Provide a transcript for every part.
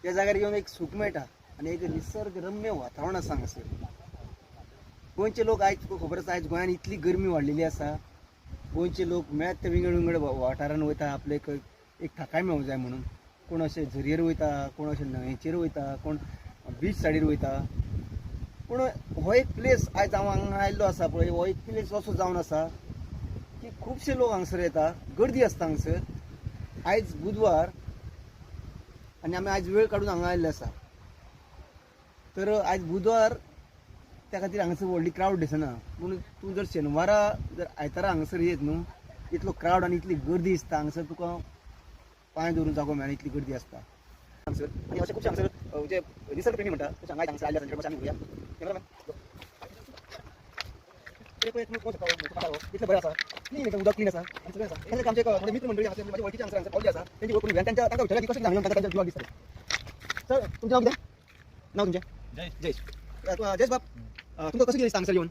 त्या जाग्यार येवन एक सूख मेळटा आनी एक निसर्गरम्य वातावरण आसा हांगासर. गोंयचे लोक आयज तुका खबर आसा आयज गोंयांत इतली गरमी वाडलेली आसा. गोंयचे लोक मेळत ते विंगड विंगड वाठारांत वयता आपले एक थाकाय मेळूंक जाय म्हणून. कोण अशे झरयेर वयता, कोण अशे न्हंयचेर वयता, कोण बीच सायडीर वयता. पूण हो एक प्लेस आयज हांव हांगा आयिल्लो आसा पळय, हो एक प्लेस असो जावन आसा की खुबशे लोक हांगसर येता, गर्दी आसता हांगसर. आयज बुधवार आनी आमी आयज वेळ काडून हांगा आयिल्ले आसा. तर आयज बुधवार त्या खातीर हांगासर व्हडली क्रावड दिसना. पूण तूं जर शेनवारा जर आयतारा हांगासर येत न्हू, इतलो क्रावड आनी इतली गर्दी दिसता हांगासर, तुका पांय दवरून जागो मेळना इतली गर्दी आसता हांगासर. आनी अशें खुबशे हांगासर जे निसर्ग प्रेमी म्हणटा तशें हांगा हांगासर आयले आसा. आमी उया कॅमेरामॅन इतलें बरें आसा, क्लीन उदक क्लीन आसा, सगळें आसा. तेन्ना आमचे थोडे मित्र मंडळी आसा, माझे वळखीचे हांगासर पावले आसा. तेंची वळखून घेवन तांकां विचारलें की कशें कितें हांगा येवन तांकां जिवाक दिसता. सर तुमचें नांव कितें? नांव तुमचें? जयेश. जयेश बाब, तुमकां कशें कितें दिसता हांगासर येवन?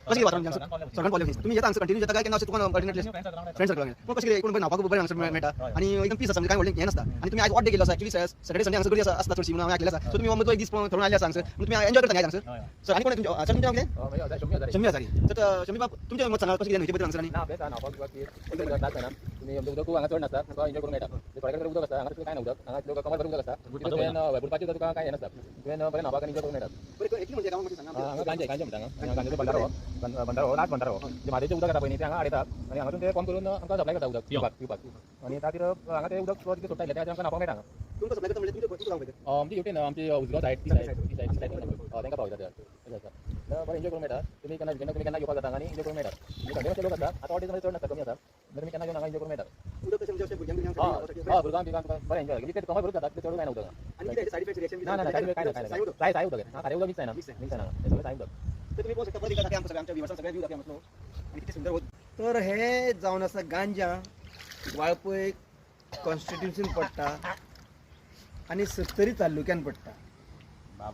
कशें कितें वातावरण सगळ्यान पावले तुम्ही येता हांगासर कंटिन्यू येता काय केन्ना अशें तुका अल्टरनेटली फ्रेंड सर्कल पूण कशें कितें कोण न्हावपाक बरें हांगासर मेळटा आनी एकदम पीस आसा, म्हणजे काय व्हडलें हें नासता. आनी तुमी आयज ऑड डे केल्लो आसा, एक्चुअली सॅटर्डे संडे हांगासर गर्दी आसता चडशी म्हणून हांवें आयकलें आसा. सो तुमी मदलो एक दीस थोडून आयले आसा हांगासर, तुमी एन्जॉय करता हांगासर. सर आनी कोण तुमचें तुमचें नांव कितें? शमी हजारी. तर शमी बाब तुमचें मत सांगा कशें कितें न्हंयचे बद्दल हांगासर. आनी तुम्ही उदक हांगा चड नासता, तुका एन्जॉय करूंक मेळटा. थोडे कडेन उदक आसता, हांगा तुका काय ना उदक, हांगा लोक कमर भरून उदक आसता. बुडपाची तुका काय नासता, तुवें बरें न्हावपाक आनी एन्जॉय करूंक मेळटा. हांगा गांजे म्हणटा हांगा गांजेचो भंडारो नाच भंडारो जे म्हादेचें उदक येता पळय न्ही ते हांगा हाडयतात आनी हांगासून ते पंप करून आमकां सप्लाय करता उदक पिवपाक. आनी त्या खातीर हांगा ते उदक कितें सोडटा ते आमकां न्हावपाक मेळटा. तुमकां सप्लाय करता म्हणजे तुमकां आमची ड्युटी न्हू, आमची उजगांव सायड ती सायड तांकां पावयता ते आसा. बरें एन्जॉय करूंक मेळटा. तुमी केन्ना घेवपाक जाता आनी एन्जॉय करूंक मेळटा. थंडे मातशे लोक आसता, आतां ऑडियन्स चड नासता, कमी आसा. तुमी केन्ना घेवन हांगा एन्जॉय करूंक मेळटा. उदक कशें म्हणजे भुरग्यांक भुरगां बिगां तुका बरें एन्जॉय कितें कमर भरून जाता तितलें चड काय ना उदक. आनी सायड इफेक्ट रिएक्शन ना सायड काय ना साय उदक खारें उदक मिक्स जायना हे सगळें साय उदक. तर तुम्ही पाहू शकता परत एकदा आमच्या विवर्सान सगळ्या व्यू दाखया म्हटलो आणि किती सुंदर होत. तर हे जावन आसा गांजा वाळपय कॉन्स्टिट्युशन पडटा आनी 70 तालुक्यान पडटा.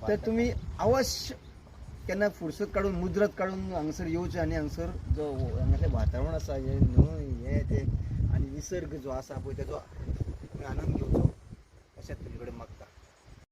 तर तुमी अवश्य केन्ना फुरसत काडून मुजरत काडून हांगासर येवचें आनी हांगासर जो हांगासलें वातावरण आसा हे न्हंय हे ते आनी निसर्ग जो आसा पळय तेजो आनंद घेवचो अशेंच तुमचे कडेन मागता.